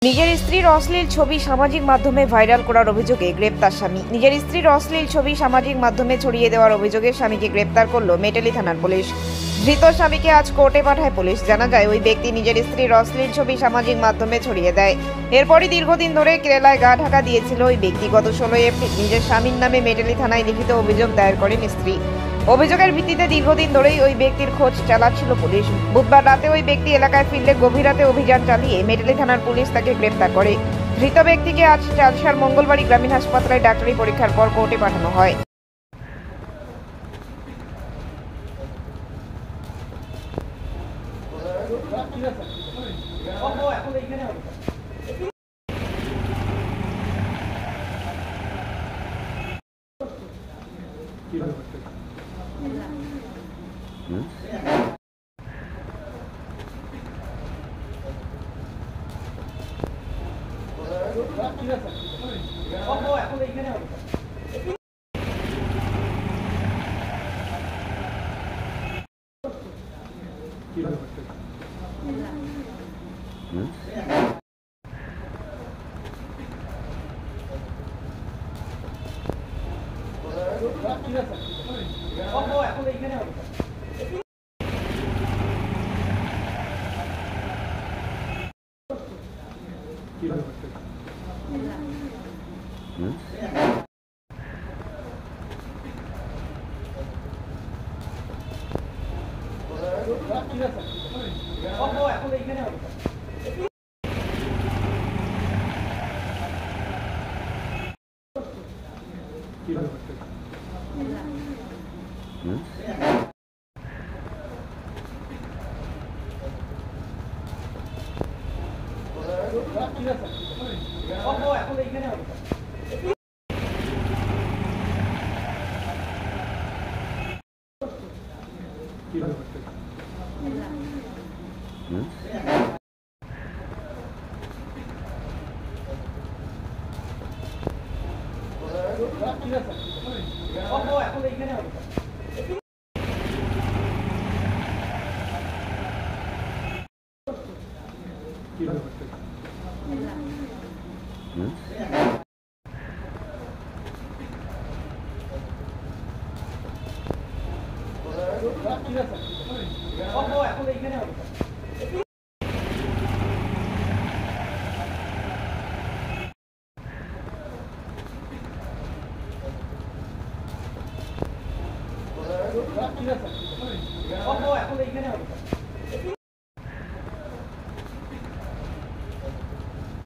নিজের স্ত্রীর অশ্লীল ছবি সামাজিক মাধ্যমে ভাইরাল করার অভিযোগে গ্রেপ্তার স্বামী। নিজের স্ত্রীর অশ্লীল ছবি সামাজিক মাধ্যমে ছড়িয়ে দেওয়ার অভিযোগে স্বামীকে গ্রেপ্তার করল মেটালি থানার পুলিশ। ধৃত স্বামীকে আজ কোর্টে পাঠায় পুলিশ। জানা যায়, ওই ব্যক্তি নিজের স্ত্রীর অশ্লীল ছবি সামাজিক মাধ্যমে ছড়িয়ে দেয়। এরপরই দীর্ঘদিন ধরে কেরালায় গা ঢাকা দিয়েছিল ওই ব্যক্তি। গত 16 এপ্রিল নিজের স্বামীর নামে মেটালি থানায় লিখিত অভিযোগ দায়ের করেন স্ত্রী। অভিযোগের ভিত্তিতে দীর্ঘদিন ধরেই ওই ব্যক্তির খোঁজ চালাচ্ছিল পুলিশ। বুধবার রাতে ওই ব্যক্তি এলাকায় ফিরলে গভীর রাতে অভিযান চালিয়ে মেটালি থানার পুলিশ তাকে গ্রেপ্তার করে। ধৃত ব্যক্তিকে আজ চালসার মঙ্গলবাড়ি গ্রামীণ হাসপাতালে ডাক্তারি পরীক্ষার পর কোর্টে পাঠানো হয়।